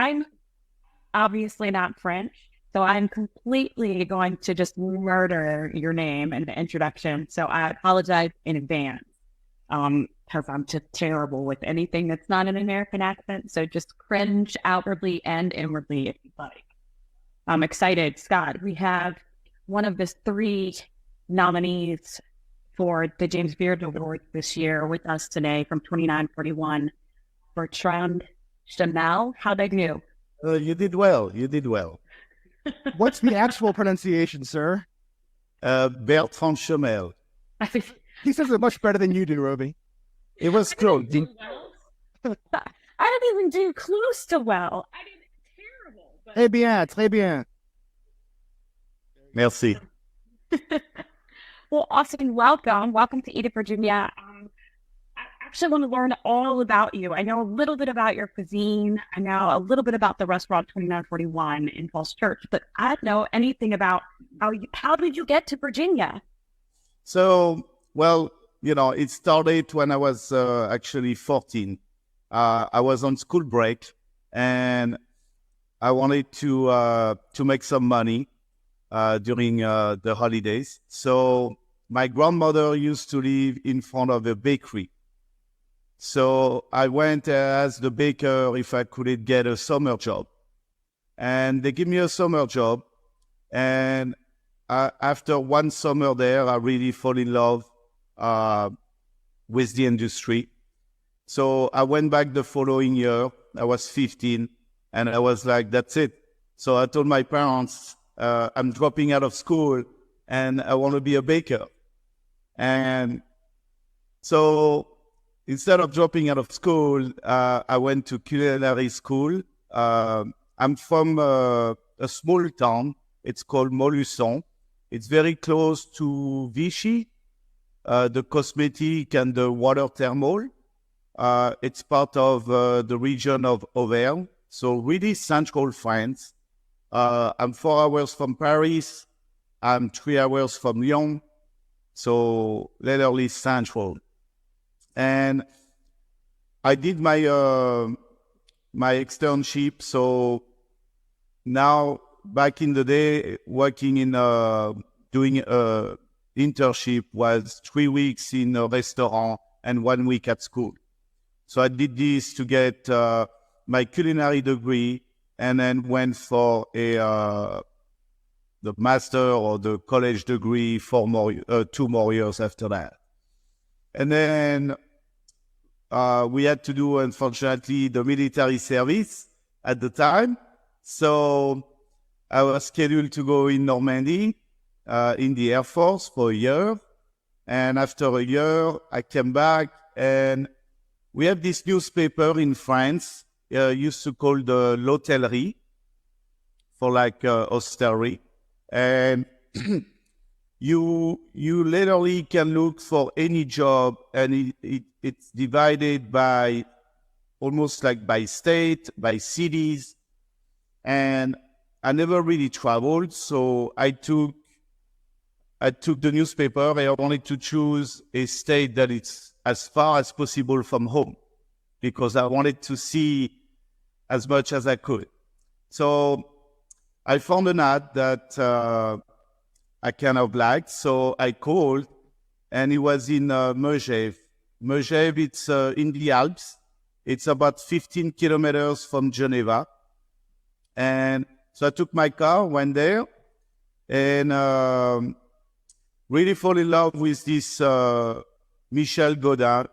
I'm obviously not French, so I'm completely going to just murder your name and the introduction. So I apologize in advance. Because I'm just terrible with anything that's not an American accent. So just cringe outwardly and inwardly if you'd like. I'm excited, Scott. We have one of the three nominees for the James Beard Award this year with us today from 2941, Bertrand Chemel. How'd I do? You did well. You did well. What's the actual pronunciation, sir? Bertrand Chemel. He says it much better than you do, Roby. It was close. I didn't even do close to well. I did terrible. But... Très bien, très bien. Merci. Well, Austin, welcome. Welcome to Edith, Virginia. I actually want to learn all about you. I know a little bit about your cuisine. I know a little bit about the restaurant 2941 in Falls Church, but I don't know anything about how did you get to Virginia? So, well, it started when I was actually 14. I was on school break, and I wanted to make some money during the holidays. So my grandmother used to live in front of a bakery. So I went as the baker if I could get a summer job. And they gave me a summer job. And after one summer there, I really fall in love with the industry. So I went back the following year. I was 15, and I was like, that's it. So I told my parents, I'm dropping out of school, and I want to be a baker. And so instead of dropping out of school, I went to culinary school. I'm from a small town. It's called Montluçon. It's very close to Vichy, the cosmetic and the water thermal. It's part of the region of Auvergne, so really central France. I'm 4 hours from Paris. I'm 3 hours from Lyon, so literally central. And I did my externship. So now, back in the day, working in doing internship was 3 weeks in a restaurant and 1 week at school. So I did this to get my culinary degree, and then went for the master or the college degree for 2 more years after that. And then we had to do, unfortunately, the military service at the time. So I was scheduled to go in Normandy in the Air Force for a year. And after a year, I came back, and we have this newspaper in France, used to call the L'Hôtellerie, for like hostelry. And you literally can look for any job, and it's divided by almost like by state, by cities. And I never really traveled, so I took the newspaper, and I wanted to choose a state that it's as far as possible from home, because I wanted to see as much as I could. So I found an ad that I kind of liked, so I called, and it was in Megève. Megève, it's in the Alps. It's about 15 kilometers from Geneva. And so I took my car, went there, and really fall in love with this Michel Godin.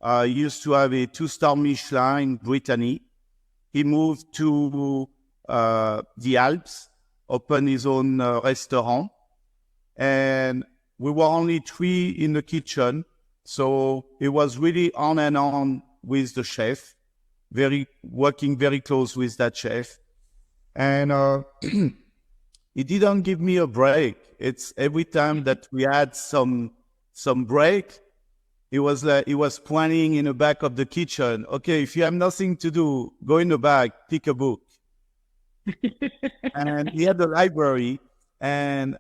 He used to have a 2-star Michelin in Brittany. He moved to the Alps, opened his own restaurant, and we were only 3 in the kitchen. So it was really on and on with the chef, working very close with that chef. And he didn't give me a break. It's every time that we had some break, it was like he was pointing in the back of the kitchen. Okay, if you have nothing to do, go in the back, pick a book. And he had the library, and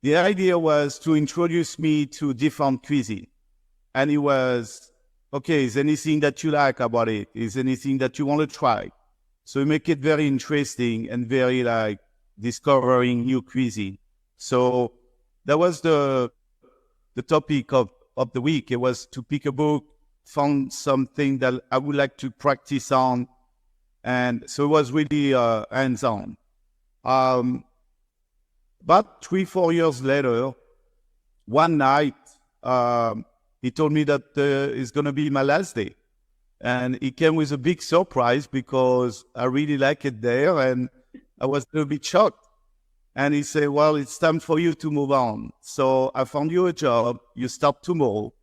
the idea was to introduce me to different cuisine. And it was, okay, is anything that you like about it? Is anything that you want to try? So we make it very interesting and very like discovering new cuisine. So that was the topic of the week. It was to pick a book, found something that I would like to practice on. And so it was really hands-on. About 3-4 years later, one night, he told me that it's going to be my last day. And he came with a big surprise because I really like it there and I was a little bit shocked. And he said, well, it's time for you to move on. So I found you a job. You start tomorrow.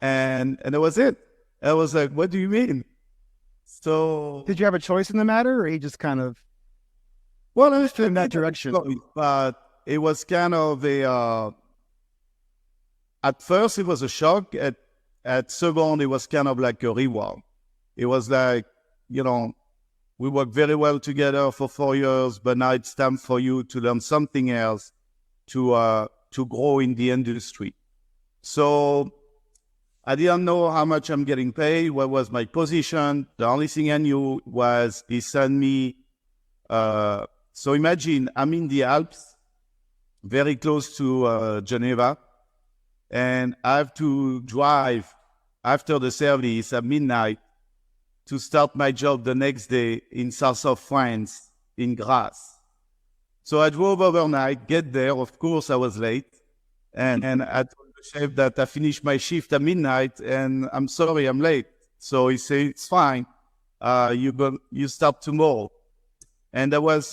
And that was it. I was like, what do you mean? So Did you have a choice in the matter, or he just kind of well, I was in that direction? But it was kind of at first it was a shock. At second, it was kind of like a reward. It was like, we worked very well together for 4 years, but now it's time for you to learn something else to grow in the industry. So I didn't know how much I'm getting paid, what was my position. The only thing I knew was he sent me. So imagine I'm in the Alps, very close to Geneva, and I have to drive after the service at midnight to start my job the next day in south of France, in Grasse. So I drove overnight, get there. Of course, I was late. And I told the chef that I finished my shift at midnight and I'm sorry, I'm late. So he said, it's fine. You start tomorrow. And that was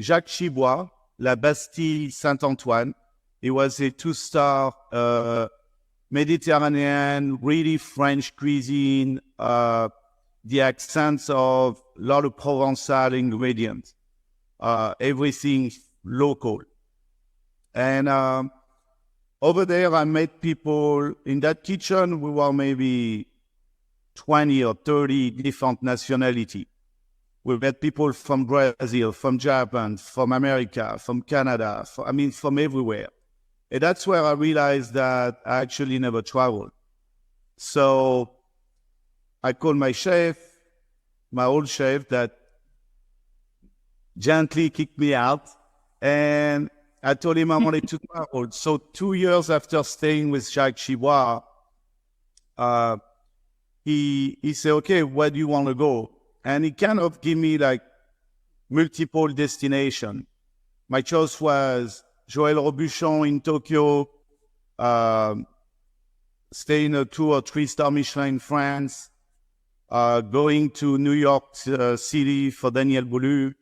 Jacques Chibois, La Bastille Saint-Antoine. It was a 2-star Mediterranean, really French cuisine, the accents of a lot of Provençal ingredients, everything local. And over there, I met people in that kitchen. We were maybe 20 or 30 different nationalities. We met people from Brazil, from Japan, from America, from Canada, from everywhere. And that's where I realized that I actually never traveled. So I called my chef, my old chef that gently kicked me out. And I told him I wanted to travel. So 2 years after staying with Jacques Chibois, he said, okay, where do you want to go? And he kind of gave me like multiple destinations. My choice was Joël Robuchon in Tokyo, stay in a 2 or 3-star Michelin in France, going to New York City for Daniel Boulud.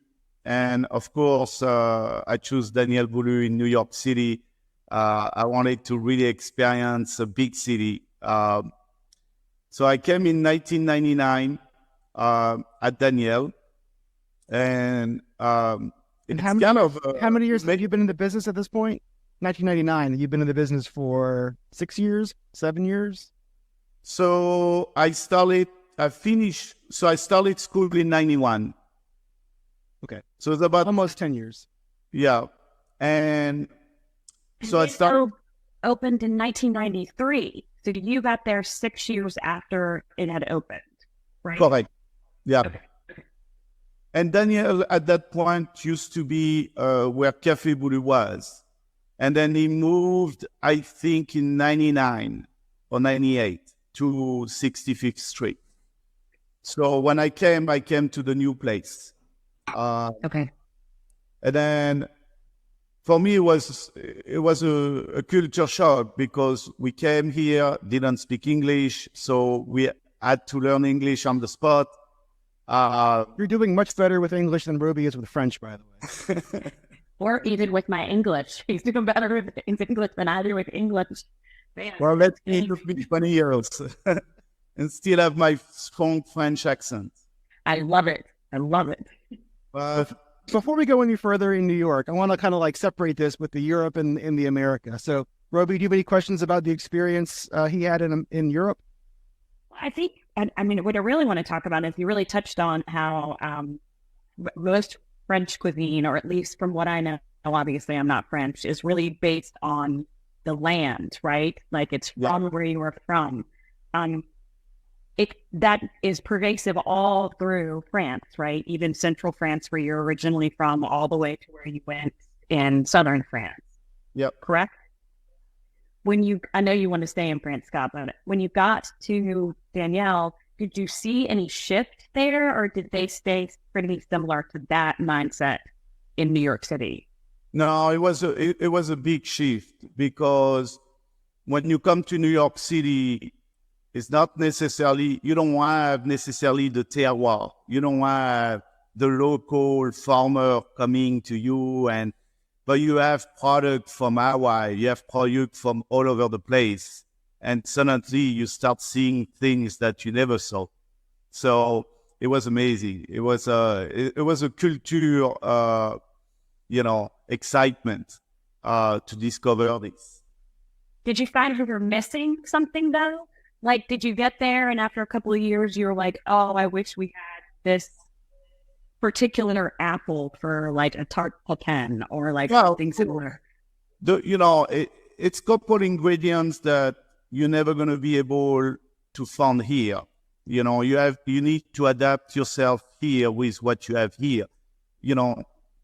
And of course, I chose Daniel Boulud in New York City. I wanted to really experience a big city. So I came in 1999 at Daniel. And how many years have you been in the business at this point? 1999. You've been in the business for 6 years, 7 years? So I started school in 91. Okay. So it's about almost 10 years. Yeah. And so I started. Opened in 1993. So you got there 6 years after it had opened, right? Correct. Yeah. Okay. And Daniel at that point used to be where Café Boulud was. And then he moved, I think, in 99 or 98 to 65th Street. So when I came to the new place. Okay. And then for me, it was a culture shock because we came here, didn't speak English. So we had to learn English on the spot. You're doing much better with English than Ruby is with French, by the way. Or even with my English. He's doing better with English than I do with English. Man. Well, let's keep me 20 years and still have my strong French accent. I love it. I love it. Before we go any further in New York, I want to kind of like separate this with the Europe and the America. So, Roby, do you have any questions about the experience he had in Europe? I think, I mean, what I really want to talk about is you really touched on how most French cuisine, or at least from what I know, obviously I'm not French, is really based on the land, right? Like it's from where you are from. that is pervasive all through France, right? Even central France, where you're originally from, all the way to where you went in southern France. Yep. Correct? I know you want to stay in France, Scott, but when you got to Danielle, did you see any shift there, or did they stay pretty similar to that mindset in New York City? No, it was a big shift, because when you come to New York City, it's not necessarily, you don't have necessarily the terroir. You don't have the local farmer coming to you, but you have product from Hawaii, you have product from all over the place. And suddenly you start seeing things that you never saw. So it was amazing. It was a culture, excitement to discover this. Did you find you were missing something though? Like, did you get there and after a couple of years, you were like, oh, I wish we had this particular apple for like a tarte tatin or like something similar? It's couple ingredients that you're never going to be able to find here. You need to adapt yourself here with what you have here.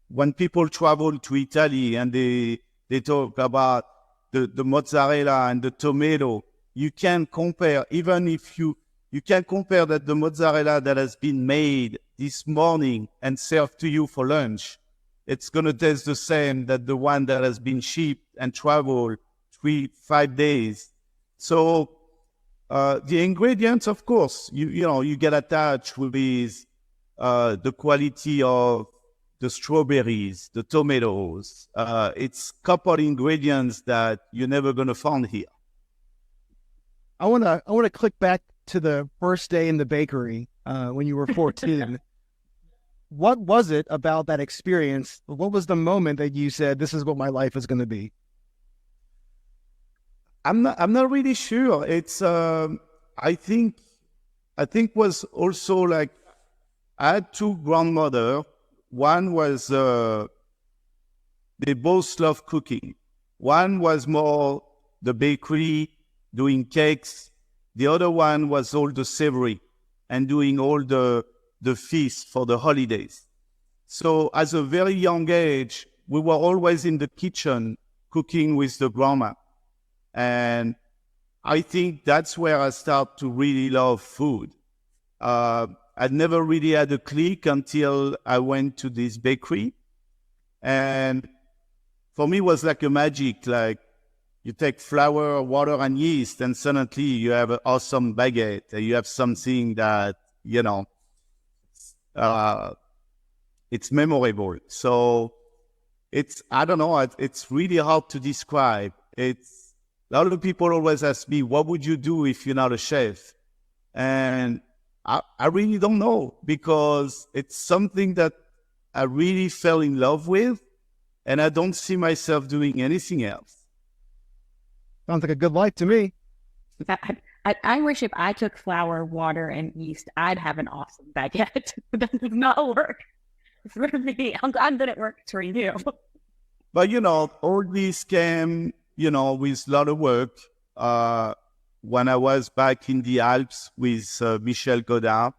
When people travel to Italy and they talk about the mozzarella and the tomato, you can compare, even if you can compare that the mozzarella that has been made this morning and served to you for lunch, it's going to taste the same that the one that has been shipped and traveled 3-5 days. So the ingredients, of course, you get attached with the quality of the strawberries, the tomatoes. It's couple ingredients that you're never going to find here. I want to click back to the first day in the bakery when you were 14. What was it about that experience? What was the moment that you said, "This is what my life is going to be"? I'm not really sure. It's I think was also like, I had two grandmother. One was they both love cooking. One was more the bakery, doing cakes. The other one was all the savory and doing all the feast for the holidays. So as a very young age, we were always in the kitchen cooking with the grandma. And I think that's where I start to really love food. I'd never really had a click until I went to this bakery. And for me, it was like a magic, like you take flour, water, and yeast, and suddenly you have an awesome baguette. You have something that, it's memorable. So I don't know, it's really hard to describe. A lot of people always ask me, what would you do if you're not a chef? And I really don't know, because it's something that I really fell in love with, and I don't see myself doing anything else. Sounds like a good life to me. I wish if I took flour, water, and yeast, I'd have an awesome baguette. That does not work for me. I'm glad that it works for you. But, all these came, with a lot of work. When I was back in the Alps with Michel Godard,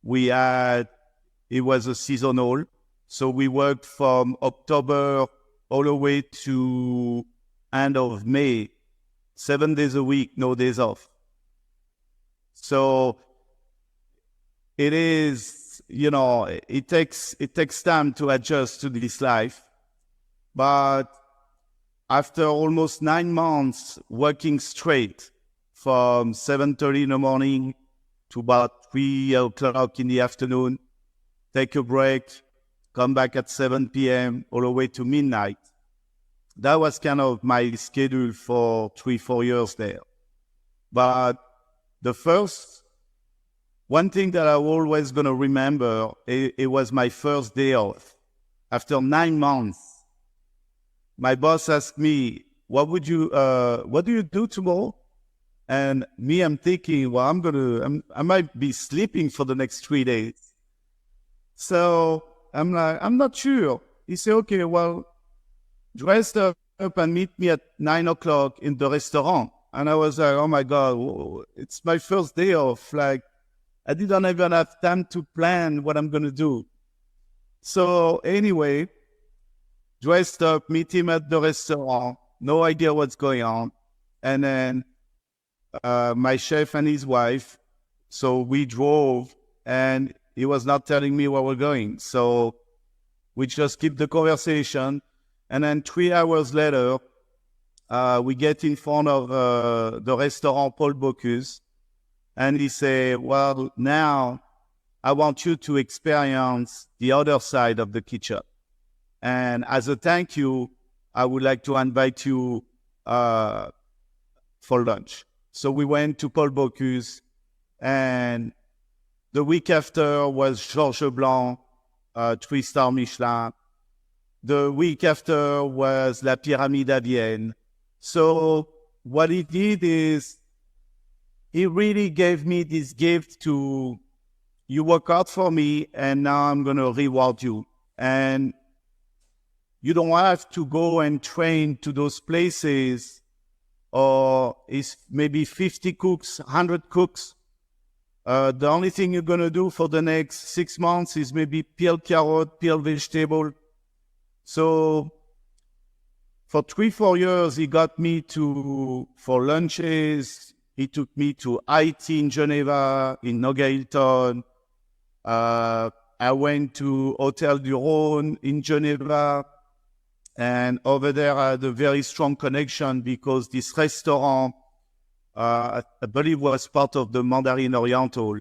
it was a seasonal. So we worked from October all the way to end of May, 7 days a week, no days off. So it is, it takes time to adjust to this life. But after almost 9 months working straight from 7:30 in the morning to about 3 o'clock in the afternoon, take a break, come back at 7 p.m. all the way to midnight. That was kind of my schedule for 3-4 years there. But one thing that I'm always going to remember, it was my first day off. After 9 months, my boss asked me, what do you do tomorrow? And me, I'm thinking, well, I might be sleeping for the next 3 days. So I'm like, I'm not sure. He said, okay, well, dress up and meet me at 9 o'clock in the restaurant. And I was like, oh my God, it's my first day off. Like, I didn't even have time to plan what I'm going to do. So anyway, dressed up, meet him at the restaurant, no idea what's going on. And then my chef and his wife, so we drove, and he was not telling me where we're going. So we just keep the conversation. And then 3 hours later, we get in front of the restaurant Paul Bocuse, and he say, well, now I want you to experience the other side of the kitchen. And as a thank you, I would like to invite you for lunch. So we went to Paul Bocuse, and the week after was Georges Blanc, 3-star Michelin. The week after was La Pyramide à Vienne. So what he did is he really gave me this gift to, you work hard for me, and now I'm going to reward you. And you don't have to go and train to those places, or it's maybe 50 cooks, 100 cooks. The only thing you're going to do for the next 6 months is maybe peel carrot, peel vegetable. So for 3-4 years, he got me for lunches. He took me to IT in Geneva, in Nogailton. I went to Hotel du Rhône in Geneva. And over there, I had a very strong connection because this restaurant, I believe, was part of the Mandarin Oriental.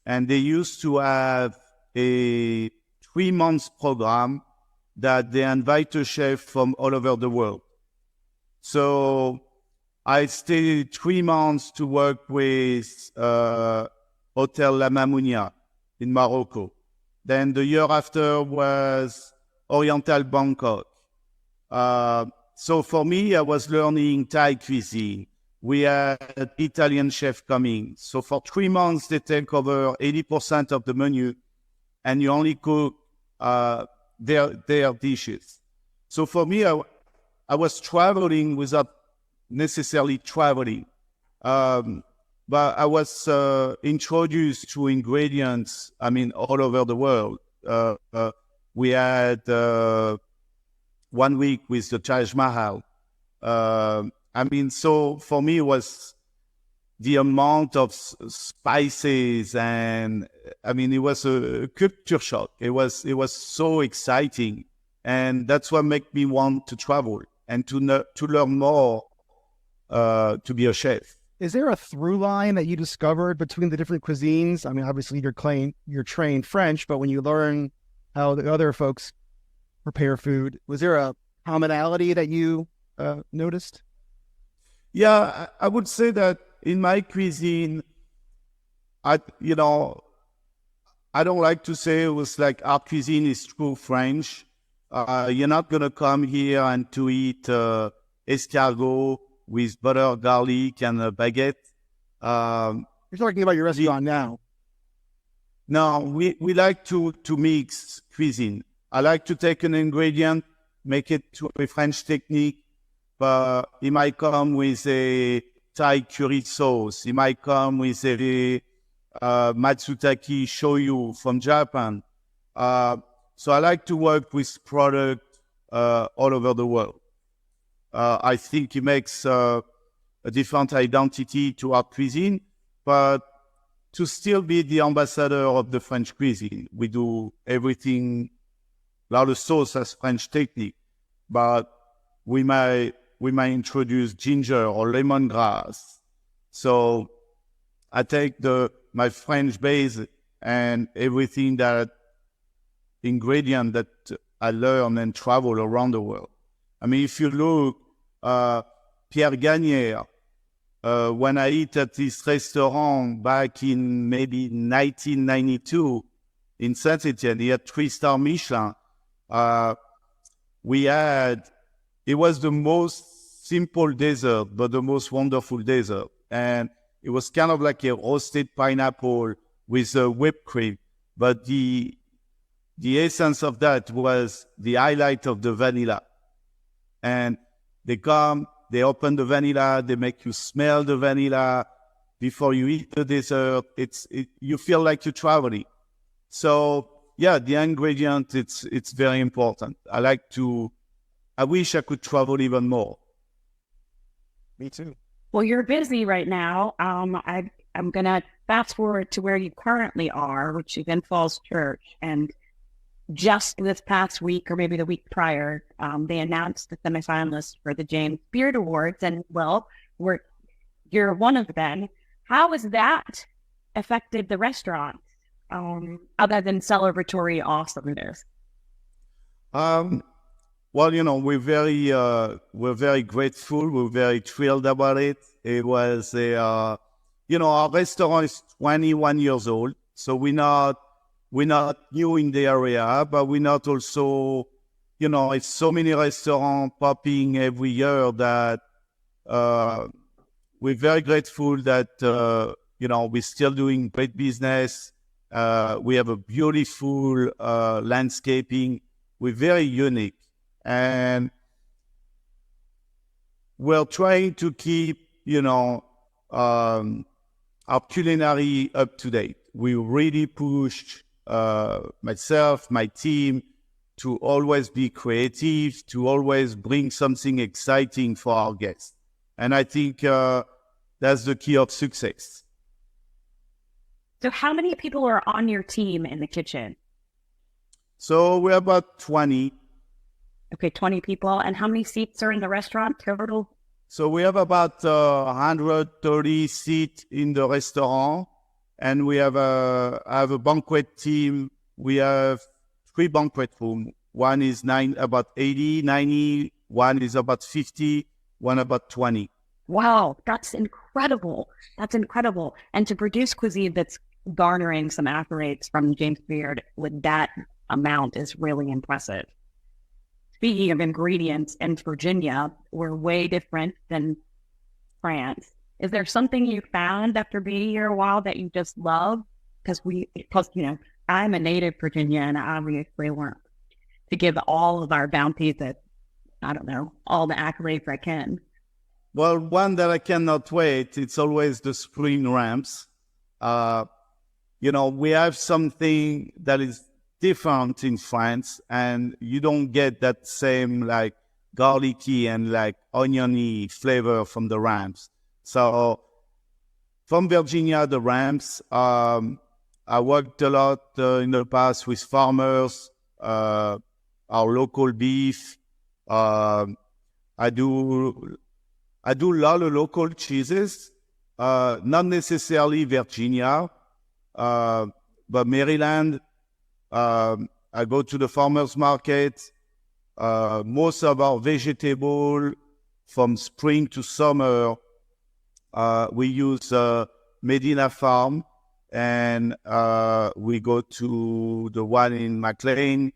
And they used to have a 3-month program that they invite a chef from all over the world. So I stayed 3 months to work with Hotel La Mamounia in Morocco. Then the year after was Oriental Bangkok. So for me, I was learning Thai cuisine. We had Italian chef coming. So for 3 months, they take over 80% of the menu, and you only cook their dishes. So for me, I was traveling without necessarily traveling. But I was introduced to ingredients, all over the world. We had 1 week with the Taj Mahal. So for me, it was the amount of spices, and it was a culture shock. It was so exciting, and that's what made me want to travel and to learn more, to be a chef. Is there a through line that you discovered between the different cuisines? Obviously you're trained French, but when you learn how the other folks prepare food, was there a commonality that you noticed? Yeah, I would say that in my cuisine, I don't like to say it was like our cuisine is true French. You're not going to come here and to eat escargot with butter, garlic, and a baguette. You're talking about your restaurant now. No, we like to mix cuisine. I like to take an ingredient, make it to a French technique, but it might come with a Thai curry sauce. It might come with a matsutake shoyu from Japan. So I like to work with product all over the world. I think it makes a different identity to our cuisine, but to still be the ambassador of the French cuisine. We do everything. Now the sauce has French technique, but we might introduce ginger or lemongrass. So I take my French base and everything ingredient that I learn and travel around the world. If you look, Pierre Gagnère, when I eat at this restaurant back in maybe 1992 in Saint-Etienne, he had 3-star Michelin. It was the most simple dessert, but the most wonderful dessert. And it was kind of like a roasted pineapple with a whipped cream. But the essence of that was the highlight of the vanilla. And they come They open the vanilla. They make you smell the vanilla before you eat the dessert. You feel like you're traveling. So yeah, the ingredient, it's very important. I wish I could travel even more. Me too. Well, you're busy right now. I'm going to fast forward to where you currently are, which is in Falls Church. And just this past week, or maybe the week prior, they announced the semifinalists for the James Beard Awards. And well, you're one of them. How has that affected the restaurant, other than celebratory awesomeness? Well, we're very grateful. We're very thrilled about it. It was our restaurant is 21 years old, so we're not new in the area, but we're not also, it's so many restaurants popping every year that we're very grateful that we're still doing great business. We have a beautiful landscaping. We're very unique. And we're trying to keep, our culinary up to date. We really pushed myself, my team, to always be creative, to always bring something exciting for our guests. And I think that's the key of success. So how many people are on your team in the kitchen? So we're about 20. Okay, 20 people. And how many seats are in the restaurant total? So we have about 130 seats in the restaurant, and I have a banquet team. We have 3 banquet rooms. One is about 80, 90. One is about 50. One about 20. Wow, that's incredible. That's incredible. And to produce cuisine that's garnering some accolades from James Beard with that amount is really impressive. Speaking of ingredients, in Virginia, we're way different than France. Is there something you found after being here a while that you just love? Because I'm a native Virginian, and I obviously want to give all of our bounties all the accolades I can. Well, one that I cannot wait, it's always the spring ramps. We have something that is different in France, and you don't get that same like garlicky and like oniony flavor from the ramps. So from Virginia, the ramps, I worked a lot in the past with farmers, our local beef. I do a lot of local cheeses, not necessarily Virginia, but Maryland. I go to the farmers market. Most of our vegetable from spring to summer, we use Medina Farm, and we go to the one in McLean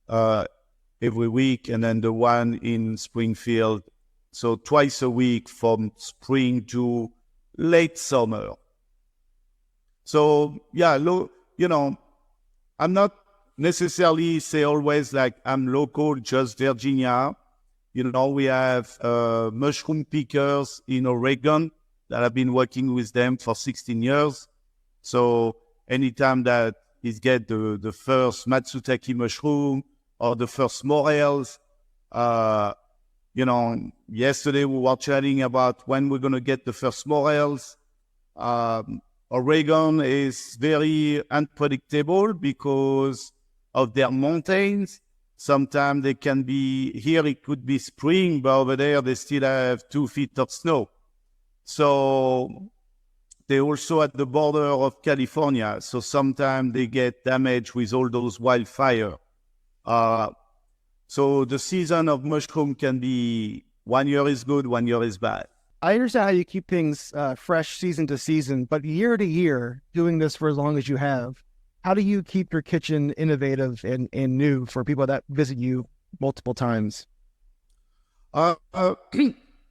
every week, and then the one in Springfield. So twice a week from spring to late summer. So yeah, I'm not necessarily say always like I'm local, just Virginia. We have mushroom pickers in Oregon that I've been working with them for 16 years. So anytime that is get the first matsutake mushroom or the first morels, yesterday we were chatting about when we're going to get the first morels. Oregon is very unpredictable because of their mountains. Sometimes they can be, here it could be spring, but over there they still have 2 feet of snow. So they're also at the border of California. So sometimes they get damaged with all those wildfires. So the season of mushroom can be, one year is good, one year is bad. I understand how you keep things fresh season to season, but year to year, doing this for as long as you have, how do you keep your kitchen innovative and new for people that visit you multiple times?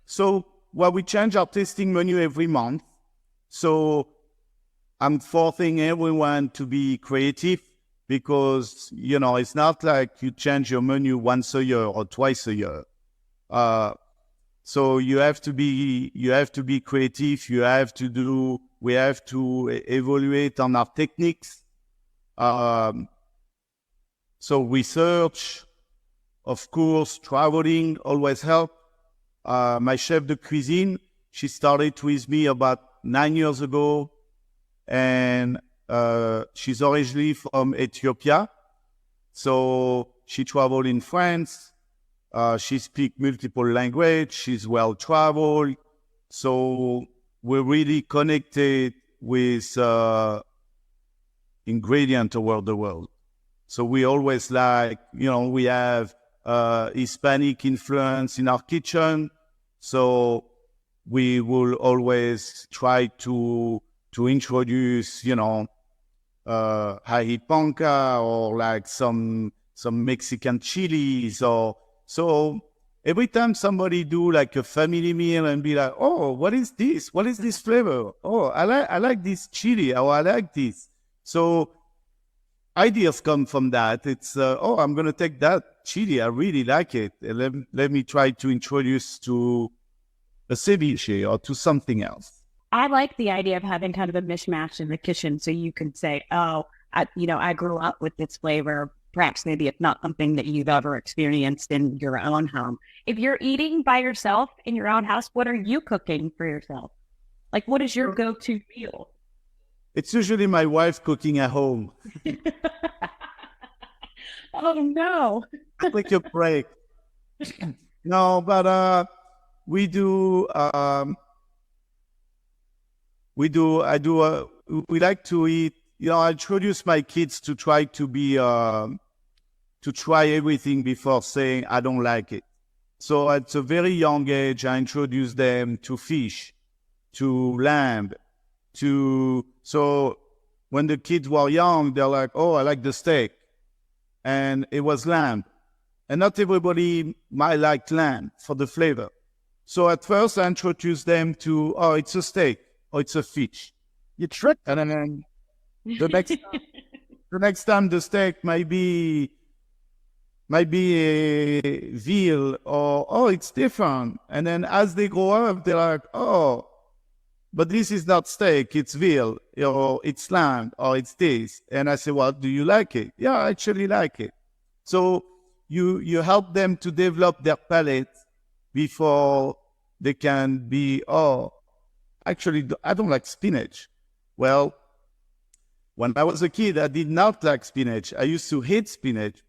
So we change our tasting menu every month. So I'm forcing everyone to be creative because, it's not like you change your menu once a year or twice a year. So you have to be creative. We have to evaluate on our techniques. So research, of course, traveling always help. My chef de cuisine, she started with me about 9 years ago, and she's originally from Ethiopia. So she traveled in France. She speaks multiple languages. She's well traveled. So we're really connected with ingredients over the world. So we always we have Hispanic influence in our kitchen. So we will always try to introduce, ajipanca or like some Mexican chilies or so. Every time somebody do like a family meal and be like, oh, what is this? What is this flavor? Oh, I like this chili, or I like this. So ideas come from that. It's, I'm going to take that chili. I really like it. Let me try to introduce to a ceviche or to something else. I like the idea of having kind of a mishmash in the kitchen, so you can say, oh, I grew up with this flavor. Perhaps maybe it's not something that you've ever experienced in your own home. If you're eating by yourself in your own house, what are you cooking for yourself? Like, what is your go-to meal? It's usually my wife cooking at home. Oh, no. Take a break. No, but we like to eat. I introduce my kids to try to try everything before saying I don't like it. So at a very young age, I introduce them to fish, to lamb, so when the kids were young, they're like, oh, I like the steak. And it was lamb. And not everybody might like lamb for the flavor. So at first I introduced them to, oh, it's a steak or it's a fish. You tricked them. And then the next time the steak might be a veal or, oh, it's different. And then as they grow up, they're like, oh, but this is not steak, it's veal, or it's lamb, or it's this. And I say, well, do you like it? Yeah, I actually like it. So you help them to develop their palate before they can be, oh, actually, I don't like spinach. Well, when I was a kid, I did not like spinach. I used to hate spinach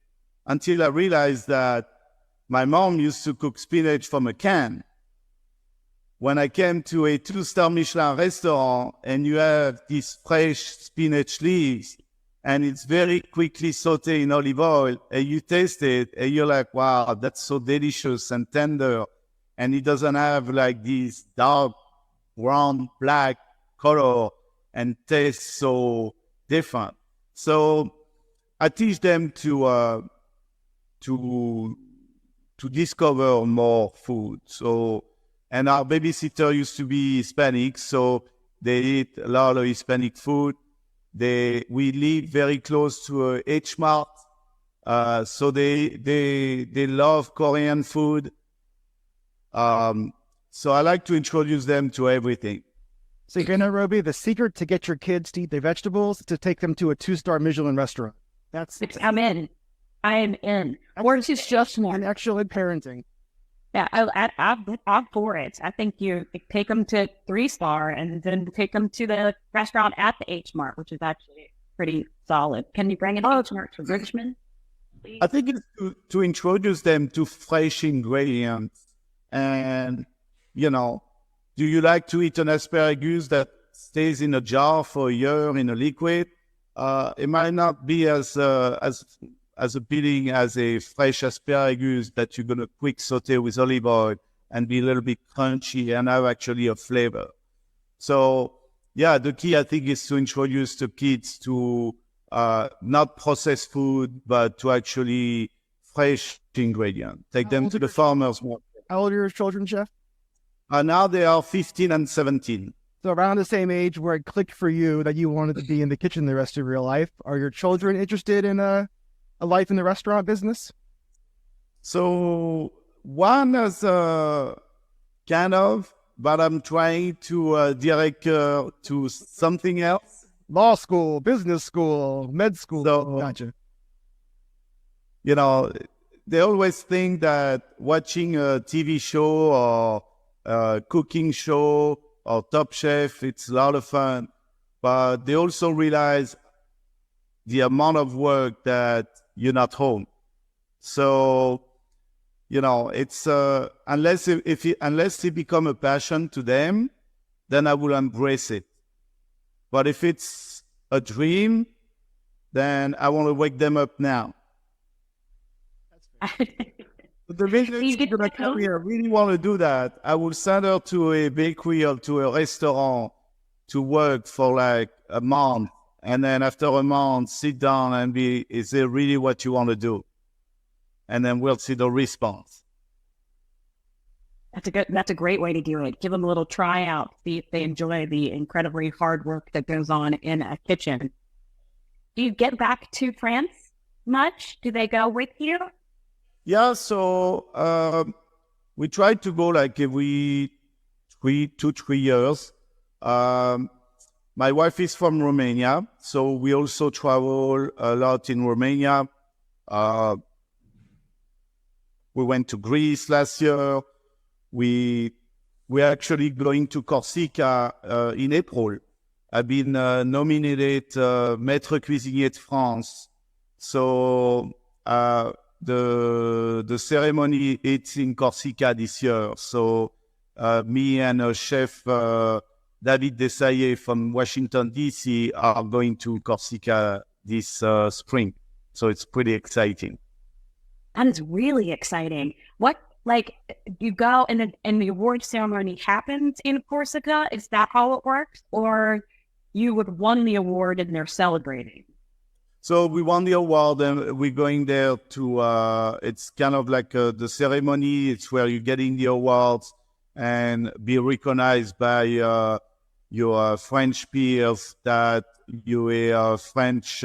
until I realized that my mom used to cook spinach from a can. When I came to a 2-star Michelin restaurant and you have these fresh spinach leaves and it's very quickly sauteed in olive oil and you taste it and you're like, wow, that's so delicious and tender. And it doesn't have like this dark, brown, black color and taste so different. So I teach them to discover more food. And our babysitter used to be Hispanic, so they eat a lot of Hispanic food. We live very close to a H Mart, so they love Korean food. So I like to introduce them to everything. So, Roby, the secret to get your kids to eat their vegetables is to take them to a 2-star Michelin restaurant. I'm in. I am in. Or it's just one. Excellent parenting. Yeah, I'm for it. I think you take them to 3-star and then take them to the restaurant at the H Mart, which is actually pretty solid. Can you bring an H Mart to Richmond, please? I think it's to introduce them to fresh ingredients. And, do you like to eat an asparagus that stays in a jar for a year in a liquid? It might not be as appealing as a fresh asparagus that you're going to quick saute with olive oil and be a little bit crunchy and have actually a flavor. So, yeah, the key, I think, is to introduce the kids to not processed food, but to actually fresh ingredients. Take them to the farmer's market. How old are your children, Chef? Now they are 15 and 17. So around the same age where it clicked for you that you wanted to be in the kitchen the rest of your life. Are your children interested in a life in the restaurant business? So one has kind of, but I'm trying to direct to something else. Law school, business school, med school. So, Gotcha. you know, they always think that watching a TV show or a cooking show or Top Chef, it's a lot of fun. But they also realize the amount of work that you're not home. So, you know, it's unless it become a passion to them, then I will embrace it. But if it's a dream, then I want to wake them up now. But the reason I really want to do that, I will send her to a bakery or to a restaurant to work for like a month. And then after a month, sit down and is it really what you want to do? And then we'll see the response. That's a great way to do it. Give them a little tryout, see if they enjoy the incredibly hard work that goes on in a kitchen. Do you get back to France much? Do they go with you? Yeah, so we try to go like every 3 years. My wife is from Romania, so we also travel a lot in Romania. We went to Greece last year. We're actually going to Corsica in April. I've been nominated Maître Cuisinier de France. So the ceremony it's in Corsica this year. So me and a chef David Desailly from Washington D.C. are going to Corsica this spring. So it's pretty exciting. That is really exciting. What, like, you go and the award ceremony happens in Corsica? Is that how it works? Or you would won the award and they're celebrating? So we won the award and we're going there to, it's kind of like the ceremony. It's where you're getting the awards and be recognized by your French peers that you're a French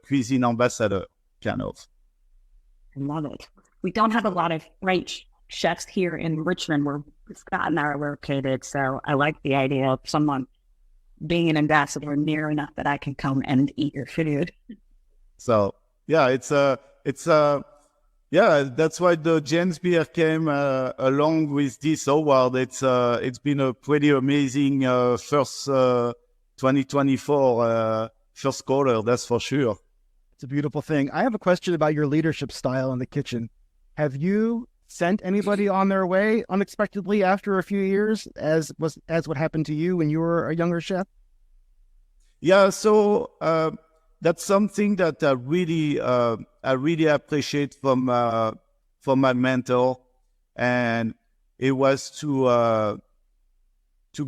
cuisine ambassador, kind of. I love it. We don't have a lot of French chefs here in Richmond where Scott and I are located. So I like the idea of someone being an ambassador near enough that I can come and eat your food. So yeah, yeah, that's why the James Beer came along with this award. It's been a pretty amazing first 2024 first quarter, that's for sure. It's a beautiful thing. I have a question about your leadership style in the kitchen. Have you sent anybody on their way unexpectedly after a few years, as what happened to you when you were a younger chef? Yeah, so that's something that I really appreciate from my mentor, and it was to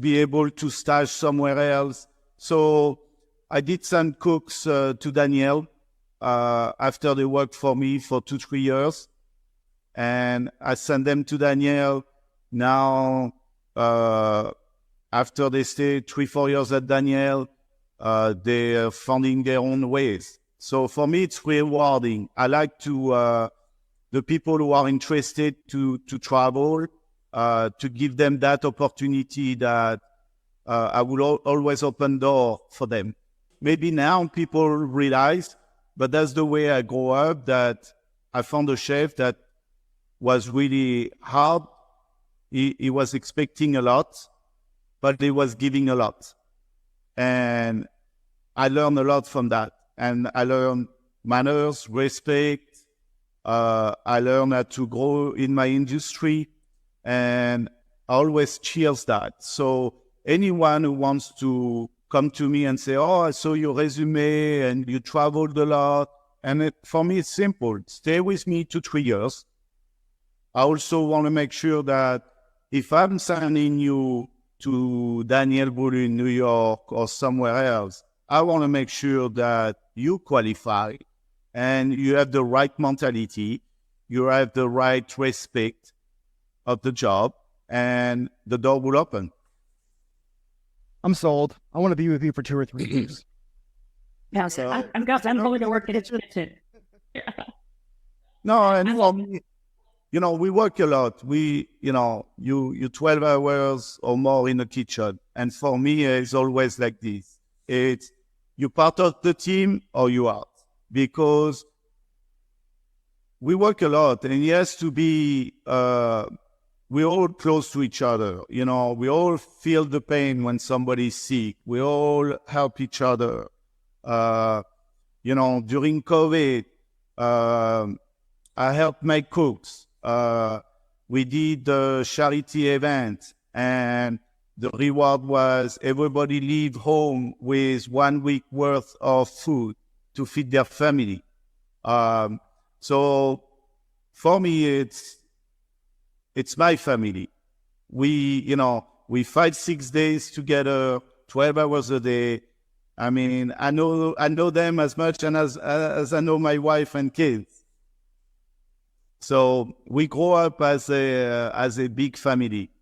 be able to stage somewhere else. So I did send cooks to Daniel after they worked for me for 2-3 years, and I sent them to Daniel. Now after they stay 3-4 years at Daniel, they're finding their own ways. So for me, it's rewarding. I like to the people who are interested to travel, to give them that opportunity that I will always open door for them. Maybe now people realize, but that's the way I grew up, that I found a chef that was really hard. He was expecting a lot, but he was giving a lot. And I learned a lot from that. And I learned manners, respect. I learned how to grow in my industry. And I always cheers that. So anyone who wants to come to me and say, oh, I saw your resume and you traveled a lot. And for me, it's simple. Stay with me 2-3 years. I also want to make sure that if I'm sending you to Daniel Boulou in New York or somewhere else, I want to make sure that you qualify and you have the right mentality, you have the right respect of the job, and the door will open. I'm sold. I want to be with you for 2 or 3 years. Yeah, so I'm going to work in his kitchen. Yeah. No, and we work a lot. You 12 hours or more in the kitchen. And for me, it's always like this. It's you part of the team or you out, because we work a lot, and it has to be, we're all close to each other. We all feel the pain when somebody's sick. We all help each other. During COVID, I helped my cooks. We did a charity event, and the reward was everybody leave home with 1 week worth of food to feed their family. So for me, it's my family. We fight 6 days together, 12 hours a day. I mean, I know them as much and as I know my wife and kids. So we grow up as a big family.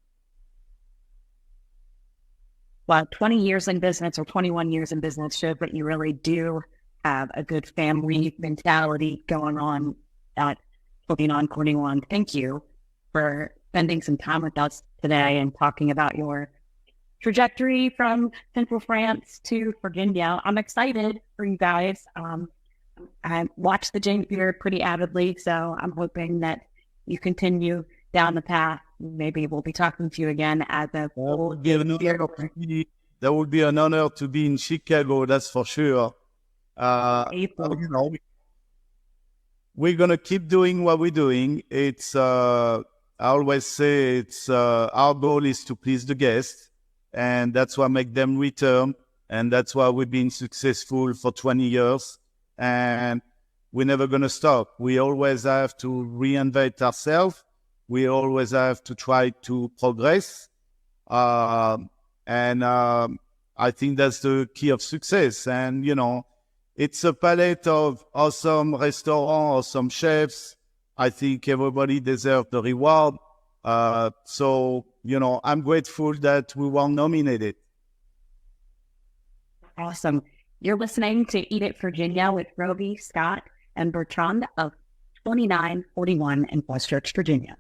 Well, 20 years in business or 21 years in business showed that you really do have a good family mentality going on at 21. Thank you for spending some time with us today and talking about your trajectory from Central France to Virginia. I'm excited for you guys. I watch the James Beard pretty avidly, so I'm hoping that you continue down the path. Maybe we'll be talking to you again as a full James Beard. That would be an honor to be in Chicago, that's for sure. We're going to keep doing what we're doing. I always say our goal is to please the guests, and that's what makes them return. And that's why we've been successful for 20 years. And we're never going to stop. We always have to reinvent ourselves. We always have to try to progress. And I think that's the key of success. And, it's a palette of awesome restaurants, awesome chefs. I think everybody deserves the reward. So, I'm grateful that we were nominated. Awesome. You're listening to Eat It Virginia with Roby, Scott, and Bertrand of 2941 in West Church, Virginia.